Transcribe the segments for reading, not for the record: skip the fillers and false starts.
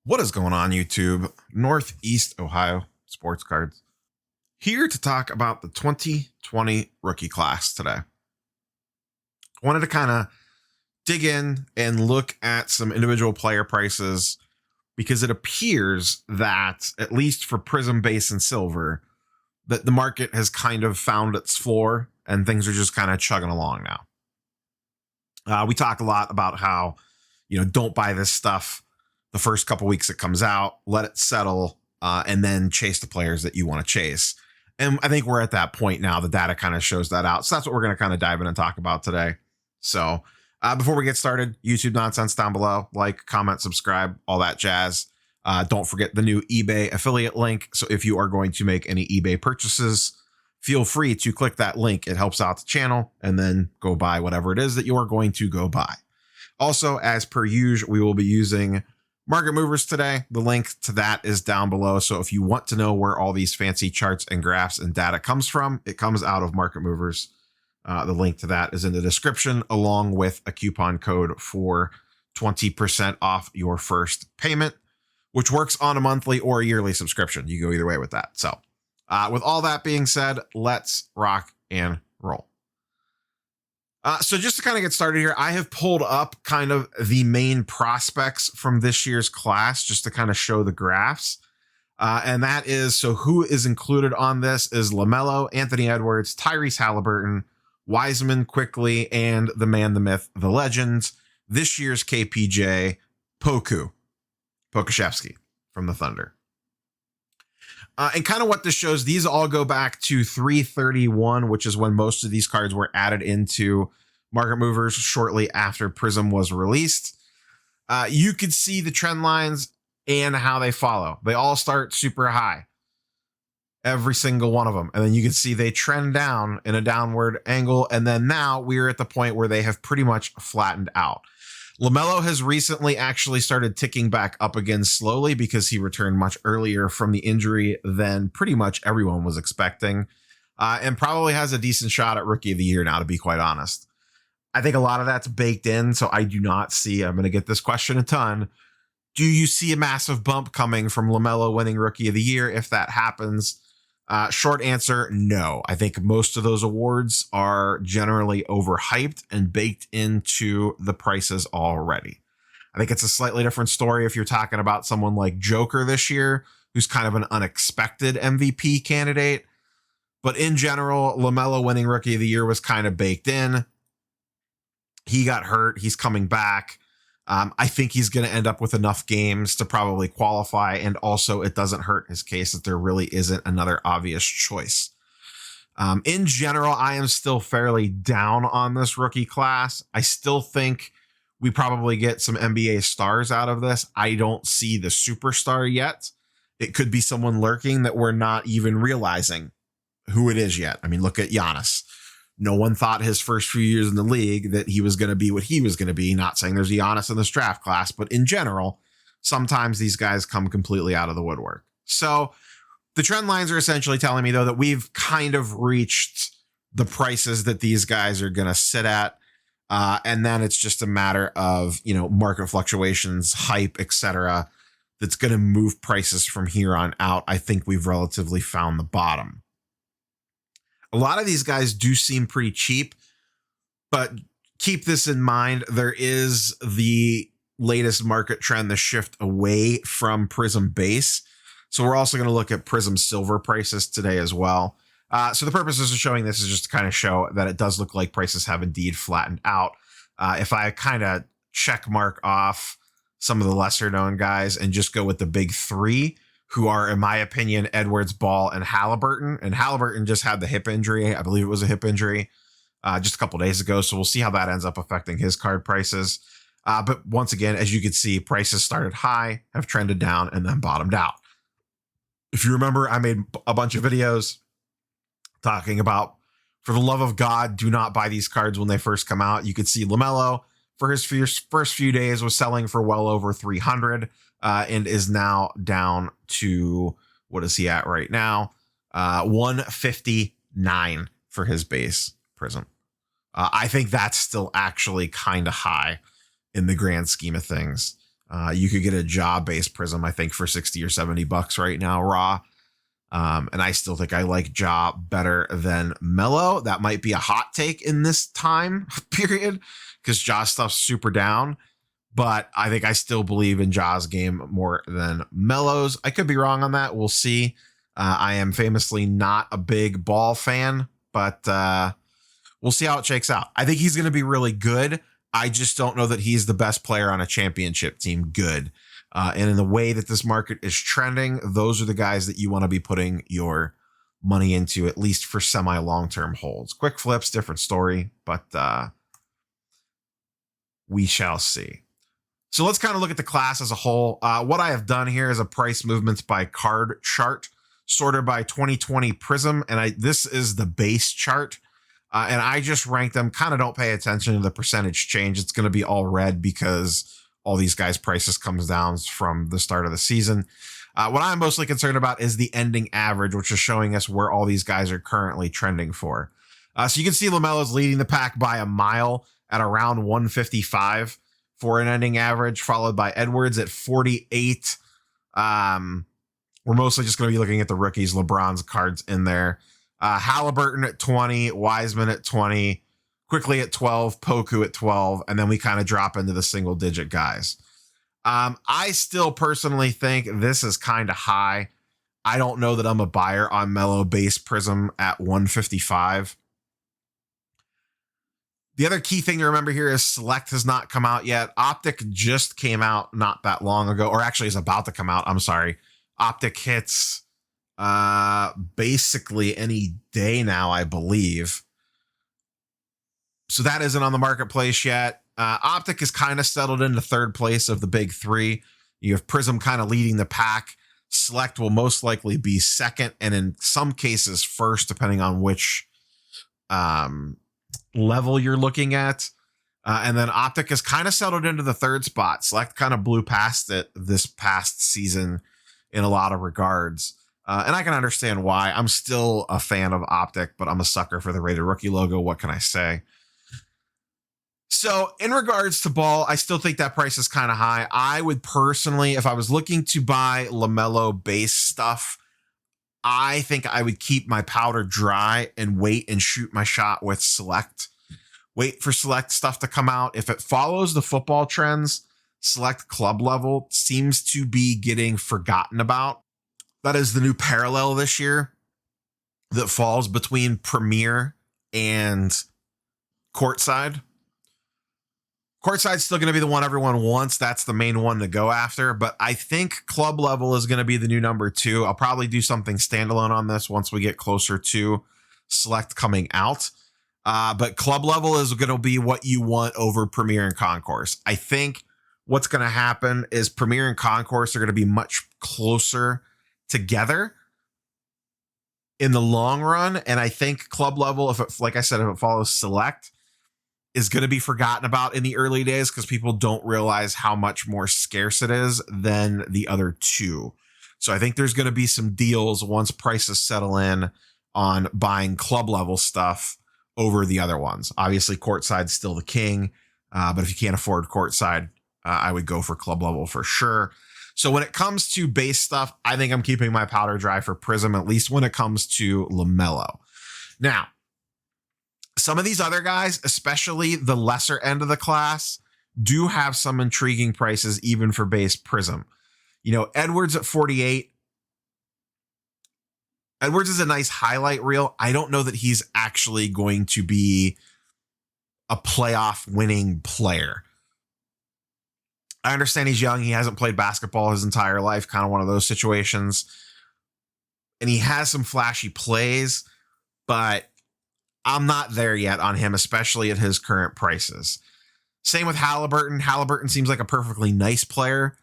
What is going on, YouTube? Northeast Ohio Sports Cards here to talk about the 2020 rookie class today. Wanted to kind of dig in and look at some individual player prices because it appears that, at least for Prism Base and Silver, that the market has kind of found its floor and things are just kind of chugging along now. We talk a lot about how, don't buy this stuff the first couple weeks it comes out, let it settle, and then chase the players that you want to chase. And I think we're at that point now. The data kind of shows that out. So that's what we're going to kind of dive in and talk about today. So before we get started, YouTube nonsense down below, like, comment, subscribe, all that jazz. Don't forget the new eBay affiliate link. So if you are going to make any eBay purchases, feel free to click that link. It helps out the channel, and then go buy whatever it is that you are going to go buy. Also, as per usual, we will be using Market Movers today. The link to that is down below. So if you want to know where all these fancy charts and graphs and data comes from, it comes out of Market Movers. The link to that is in the description, along with a coupon code for 20% off your first payment, which works on a monthly or a yearly subscription. You go either way with that. So with all that being said, let's rock and roll. So just to kind of get started here, I have pulled up kind of the main prospects from this year's class just to kind of show the graphs. And that is, so who is included on this is Lamelo, Anthony Edwards, Tyrese Halliburton, Wiseman, Quickly, and the man, the myth, the legend, this year's KPJ, Pokusevski from the Thunder. And kind of what this shows, these all go back to 3/31, which is when most of these cards were added into Market Movers shortly after Prism was released. You could see the trend lines and how they follow. They all start super high, every single one of them. And then you can see they trend down in a downward angle. And then now we're at the point where they have pretty much flattened out. Lamelo has recently actually started ticking back up again slowly because he returned much earlier from the injury than pretty much everyone was expecting, and probably has a decent shot at Rookie of the Year now, to be quite honest. I think a lot of that's baked in, so I do not see, I'm going to get this question a ton, do you see a massive bump coming from Lamelo winning Rookie of the Year if that happens? Short answer, no. I think most of those awards are generally overhyped and baked into the prices already. I think it's a slightly different story if you're talking about someone like Joker this year, who's kind of an unexpected MVP candidate. But in general, Lamelo winning Rookie of the Year was kind of baked in. He got hurt. He's coming back. I think he's going to end up with enough games to probably qualify. And also, it doesn't hurt his case that there really isn't another obvious choice. In general, I am still fairly down on this rookie class. I still think we probably get some NBA stars out of this. I don't see the superstar yet. It could be someone lurking that we're not even realizing who it is yet. I mean, look at Giannis. No one thought his first few years in the league that he was going to be what he was going to be. Not saying there's Giannis in this draft class, but in general, sometimes these guys come completely out of the woodwork. So the trend lines are essentially telling me, though, that we've kind of reached the prices that these guys are going to sit at. And then it's just a matter of, market fluctuations, hype, etc., that's going to move prices from here on out. I think we've relatively found the bottom. A lot of these guys do seem pretty cheap, but keep this in mind. There is the latest market trend, the shift away from Prism Base. So we're also going to look at Prism Silver prices today as well. So the purposes of showing this is just to kind of show that it does look like prices have indeed flattened out. If I kind of check mark off some of the lesser known guys and just go with the big three, who are, in my opinion, Edwards, Ball, and Halliburton. And Halliburton just had the hip injury. I believe it was a hip injury just a couple days ago. So we'll see how that ends up affecting his card prices. But once again, as you can see, prices started high, have trended down, and then bottomed out. If you remember, I made a bunch of videos talking about, for the love of God, do not buy these cards when they first come out. You could see Lamelo, for his first few days, was selling for well over 300. And is now down to, what is he at right now? 159 for his base Prism. I think that's still actually kind of high in the grand scheme of things. You could get a Ja-based Prism, I think, for 60 or $70 right now, raw. And I still think I like Ja better than Melo. That might be a hot take in this time period because Ja stuff's super down. But I think I still believe in Ja's game more than Melo's. I could be wrong on that. We'll see. I am famously not a big Ball fan, but we'll see how it shakes out. I think he's going to be really good. I just don't know that he's the best player on a championship team. Good. And in the way that this market is trending, those are the guys that you want to be putting your money into, at least for semi long-term holds. Quick flips, different story, but we shall see. So let's kind of look at the class as a whole. What I have done here is a price movements by card chart, sorted by 2020 Prism, and this is the base chart. And I just rank them, kind of don't pay attention to the percentage change. It's going to be all red because all these guys' prices comes down from the start of the season. What I'm mostly concerned about is the ending average, which is showing us where all these guys are currently trending for. So you can see Lamelo's leading the pack by a mile at around 155 for an ending average, followed by Edwards at 48. We're mostly just going to be looking at the rookies, LeBron's cards in there. Halliburton at 20, Wiseman at 20, quickly at 12, Poku at 12, and then we kind of drop into the single digit guys. I still personally think this is kind of high. I don't know that I'm a buyer on Melo base Prism at 155. The other key thing to remember here is Select has not come out yet. Optic just came out not that long ago, or actually is about to come out. I'm sorry. Optic hits basically any day now, I believe. So that isn't on the marketplace yet. Optic is kind of settled into third place of the big three. You have Prism kind of leading the pack. Select will most likely be second, and in some cases first, depending on which level you're looking at. And then Optic is kind of settled into the third spot. Select kind of blew past it this past season in a lot of regards. And I can understand why. I'm still a fan of Optic, but I'm a sucker for the rated rookie logo. What can I say? So in regards to Ball, I still think that price is kind of high. I would personally, if I was looking to buy LaMelo base stuff, I think I would keep my powder dry and wait and shoot my shot with Select. Wait for Select stuff to come out. If it follows the football trends, Select club level seems to be getting forgotten about. That is the new parallel this year that falls between Premier and Courtside. Courtside's still going to be the one everyone wants. That's the main one to go after. But I think club level is going to be the new number 2. I'll probably do something standalone on this once we get closer to Select coming out. But club level is going to be what you want over Premier and Concourse. I think what's going to happen is Premier and Concourse are going to be much closer together in the long run. And I think club level, if it, like I said, if it follows Select, is going to be forgotten about in the early days because people don't realize how much more scarce it is than the other two. So I think there's going to be some deals once prices settle in on buying club level stuff over the other ones. Obviously, Courtside's still the king, but if you can't afford Courtside, I would go for club level for sure. So when it comes to base stuff, I think I'm keeping my powder dry for Prism, at least when it comes to LaMelo. Now, some of these other guys, especially the lesser end of the class, do have some intriguing prices even for base Prism. You know, Edwards at 48. Edwards is a nice highlight reel. I don't know that he's actually going to be a playoff winning player. I understand he's young. He hasn't played basketball his entire life, kind of one of those situations. And he has some flashy plays, but I'm not there yet on him, especially at his current prices. Same with Halliburton. Halliburton seems like a perfectly nice player,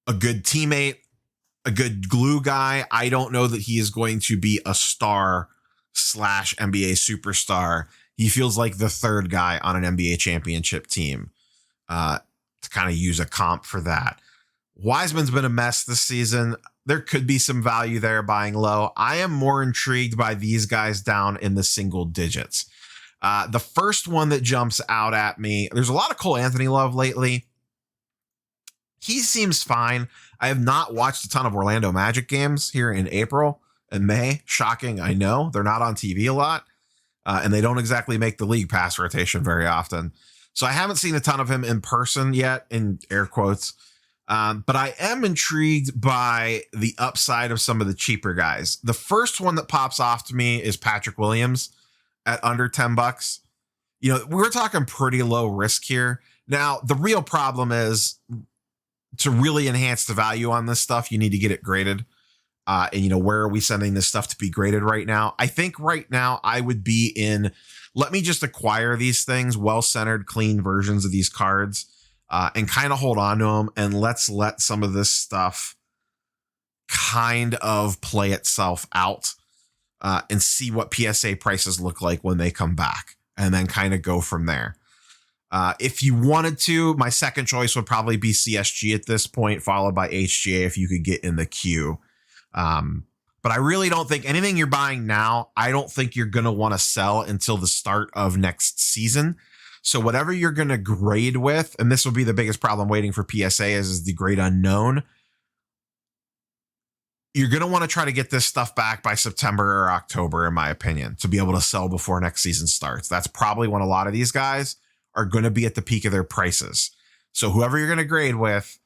a good teammate, a good glue guy. I don't know that he is going to be a star / NBA superstar. He feels like the third guy on an NBA championship team, to kind of use a comp for that. Wiseman's been a mess this season. There could be some value there buying low. I am more intrigued by these guys down in the single digits. The first one that jumps out at me, there's a lot of Cole Anthony love lately. He seems fine. I have not watched a ton of Orlando Magic games here in April and May. Shocking, I know. They're not on TV a lot, and they don't exactly make the league pass rotation very often. So I haven't seen a ton of him in person yet, in air quotes. But I am intrigued by the upside of some of the cheaper guys. The first one that pops off to me is Patrick Williams at under $10. You know, we're talking pretty low risk here. Now, the real problem is to really enhance the value on this stuff, you need to get it graded. And, you know, where are we sending this stuff to be graded right now? I think right now I would be in, let me just acquire these things, well-centered, clean versions of these cards, and kind of hold on to them. And let's let some of this stuff kind of play itself out and see what PSA prices look like when they come back, and then kind of go from there. If you wanted to, my second choice would probably be CSG at this point, followed by HGA if you could get in the queue. But I really don't think anything you're buying now, I don't think you're going to want to sell until the start of next season. So whatever you're going to grade with, and this will be the biggest problem waiting for PSA is the grade unknown. You're going to want to try to get this stuff back by September or October, in my opinion, to be able to sell before next season starts. That's probably when a lot of these guys are going to be at the peak of their prices. So whoever you're going to grade with,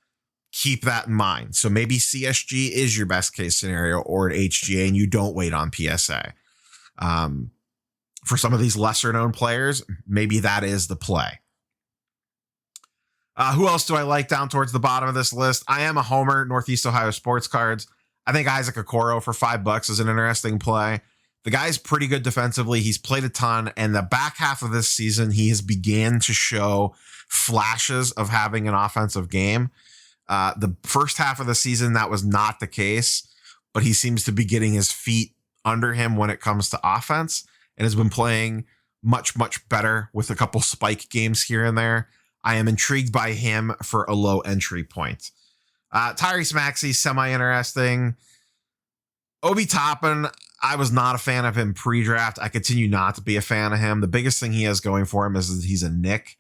keep that in mind. So maybe CSG is your best case scenario, or at HGA, and you don't wait on PSA. For some of these lesser known players, maybe that is the play. Who else do I like down towards the bottom of this list? I am a homer, Northeast Ohio Sports Cards. I think Isaac Okoro for $5 is an interesting play. The guy's pretty good defensively. He's played a ton, and the back half of this season, he has began to show flashes of having an offensive game. The first half of the season, that was not the case, but he seems to be getting his feet under him when it comes to offense, and has been playing much, much better with a couple spike games here and there. I am intrigued by him for a low entry point. Tyrese Maxey, semi-interesting. Obi Toppin, I was not a fan of him pre-draft. I continue not to be a fan of him. The biggest thing he has going for him is that he's a Knick.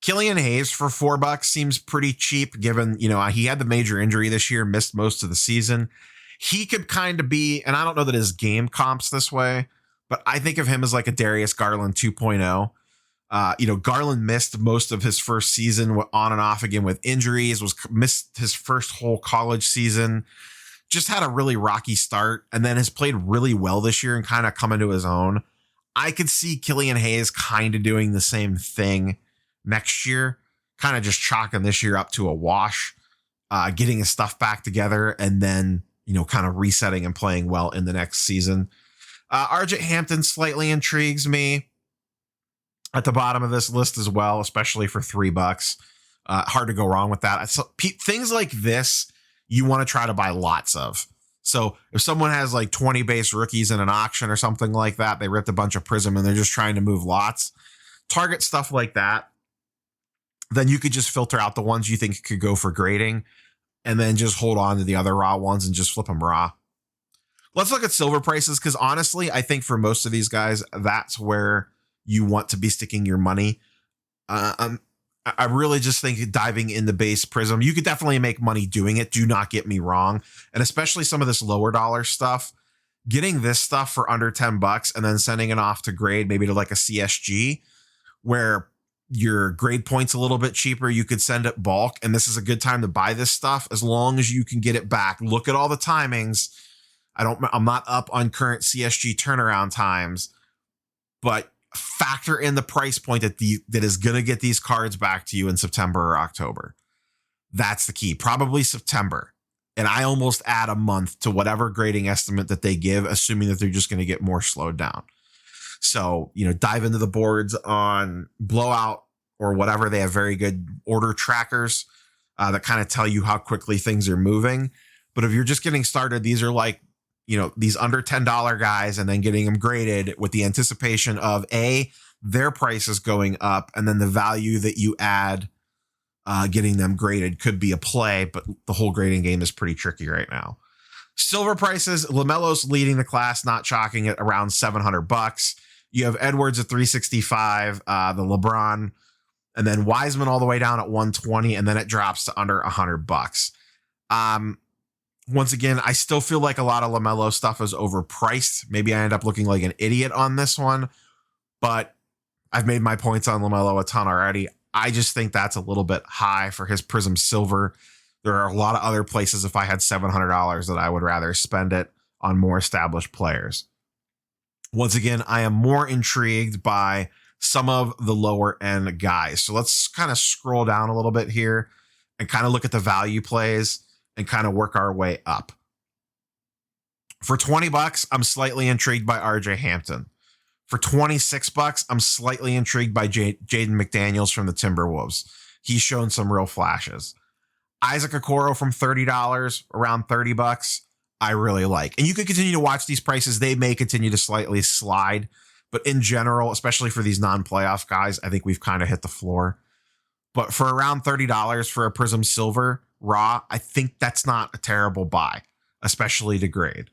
Killian Hayes for $4 seems pretty cheap, given, you know, he had the major injury this year, missed most of the season. He could kind of be, and I don't know that his game comps this way, but I think of him as like a Darius Garland 2.0. You know, Garland missed most of his first season on and off again with injuries, missed his first whole college season, just had a really rocky start, and then has played really well this year and kind of come into his own. I could see Killian Hayes kind of doing the same thing next year, kind of just chalking this year up to a wash, getting his stuff back together, and then, you know, kind of resetting and playing well in the next season. RJ Hampton slightly intrigues me at the bottom of this list as well, especially for $3. Hard to go wrong with that. So, things like this, you want to try to buy lots of. So if someone has like 20 base rookies in an auction or something like that, they ripped a bunch of Prism and they're just trying to move lots, target stuff like that. Then you could just filter out the ones you think could go for grading, and then just hold on to the other raw ones and just flip them raw. Let's look at silver prices, because honestly, I think for most of these guys, that's where you want to be sticking your money. I really just think diving in the base Prism, you could definitely make money doing it. Do not get me wrong. And especially some of this lower dollar stuff, getting this stuff for under $10 and then sending it off to grade, maybe to like a CSG, where your grade point's a little bit cheaper. You could send it bulk, and this is a good time to buy this stuff as long as you can get it back. Look at all the timings. I'm not up on current CSG turnaround times, but factor in the price point that is going to get these cards back to you in September or October. That's the key. Probably September. And I almost add a month to whatever grading estimate that they give, assuming that they're just going to get more slowed down. So, you know, dive into the boards on Blowout or whatever. They have very good order trackers that kind of tell you how quickly things are moving. But if you're just getting started, these are like, you know, these under $10 guys, and then getting them graded with the anticipation of their prices going up, and then the value that you add getting them graded could be a play, but the whole grading game is pretty tricky right now. Silver prices, LaMelo's leading the class, not shocking, at around $700. You have Edwards at $365, the LeBron and then Wiseman all the way down at 120, and then it drops to under $100. Once again, I still feel like a lot of LaMelo stuff is overpriced. Maybe I end up looking like an idiot on this one, but I've made my points on LaMelo a ton already. I just think that's a little bit high for his Prism Silver. There are a lot of other places, if I had $700, that I would rather spend it on more established players. Once again, I am more intrigued by some of the lower end guys. So let's kind of scroll down a little bit here and kind of look at the value plays and kind of work our way up. For $20, I'm slightly intrigued by RJ Hampton. For $26, I'm slightly intrigued by Jaden McDaniels from the Timberwolves. He's shown some real flashes. Isaac Okoro from $30, around $30, I really like. And you can continue to watch these prices. They may continue to slightly slide, but in general, especially for these non-playoff guys, I think we've kind of hit the floor. But for around $30 for a Prism Silver raw, I think that's not a terrible buy, especially to grade.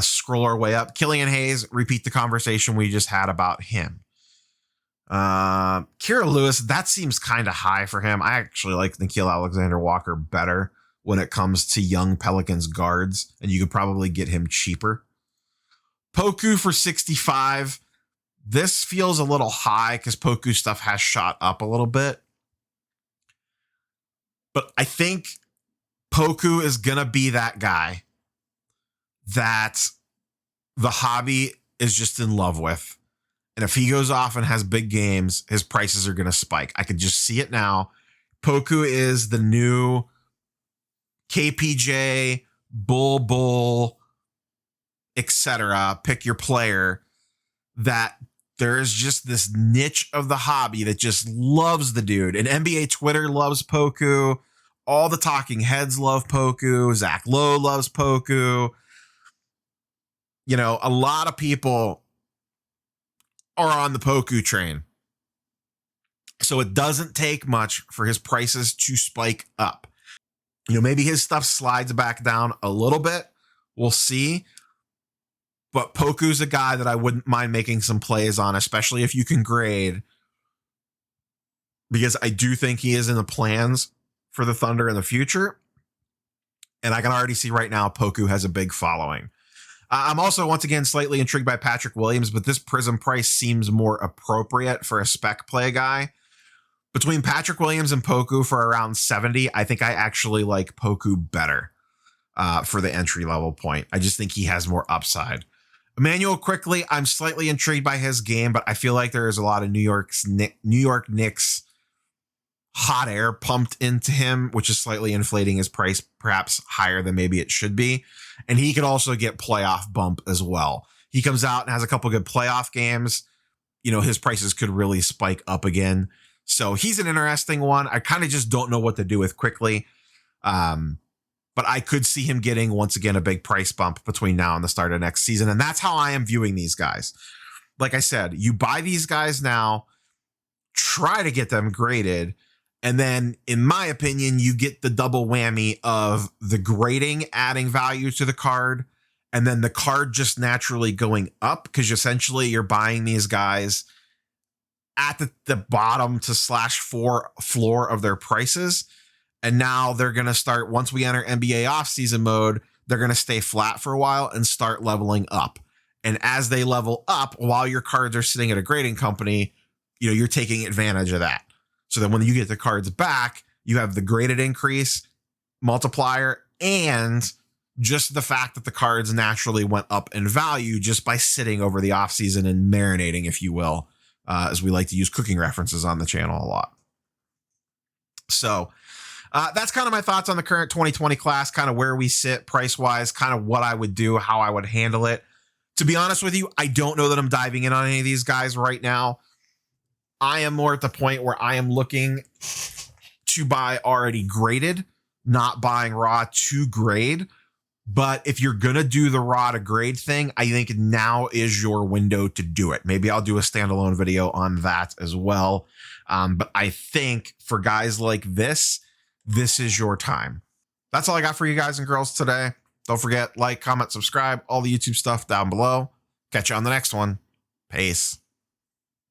Scroll our way up. Killian Hayes, repeat the conversation we just had about him. Kira Lewis, that seems kind of high for him. I actually like Nickeil Alexander-Walker better when it comes to young Pelicans guards, and you could probably get him cheaper. Poku for 65. This feels a little high because Poku stuff has shot up a little bit. But I think Poku is going to be that guy that the hobby is just in love with. And if he goes off and has big games, his prices are going to spike. I could just see it now. Poku is the new KPJ, Bull, etc. Pick your player. That there is just this niche of the hobby that just loves the dude. And NBA Twitter loves Poku. All the talking heads love Poku. Zach Lowe loves Poku. You know, a lot of people are on the Poku train. So it doesn't take much for his prices to spike up. You know, maybe his stuff slides back down a little bit. We'll see. But Poku's a guy that I wouldn't mind making some plays on, especially if you can grade. Because I do think he is in the plans for the Thunder in the future. And I can already see right now Poku has a big following. I'm also, once again, slightly intrigued by Patrick Williams, but this Prism price seems more appropriate for a spec play guy. Between Patrick Williams and Poku for around 70, I think I actually like Poku better for the entry level point. I just think he has more upside. Emmanuel Quickley, I'm slightly intrigued by his game, but I feel like there is a lot of New York Knicks hot air pumped into him, which is slightly inflating his price perhaps higher than maybe it should be. And he could also get playoff bump as well. He comes out and has a couple good playoff games. You know, his prices could really spike up again. So he's an interesting one. I kind of just don't know what to do with Quickley. But I could see him getting, once again, a big price bump between now and the start of next season. And that's how I am viewing these guys. Like I said, you buy these guys now, try to get them graded. And then, in my opinion, you get the double whammy of the grading adding value to the card, and then the card just naturally going up because essentially you're buying these guys at the bottom to /4 floor of their prices. And now they're going to start, once we enter NBA offseason mode, they're going to stay flat for a while and start leveling up. And as they level up, while your cards are sitting at a grading company, you know, you're taking advantage of that. So then when you get the cards back, you have the graded increase multiplier and just the fact that the cards naturally went up in value just by sitting over the offseason and marinating, if you will, as we like to use cooking references on the channel a lot. So that's kind of my thoughts on the current 2020 class, kind of where we sit price-wise, kind of what I would do, how I would handle it. To be honest with you, I don't know that I'm diving in on any of these guys right now. I am more at the point where I am looking to buy already graded, not buying raw to grade. But if you're going to do the raw to grade thing, I think now is your window to do it. Maybe I'll do a standalone video on that as well. But I think for guys like this is your time. That's all I got for you guys and girls today. Don't forget, like, comment, subscribe, all the YouTube stuff down below. Catch you on the next one. Peace.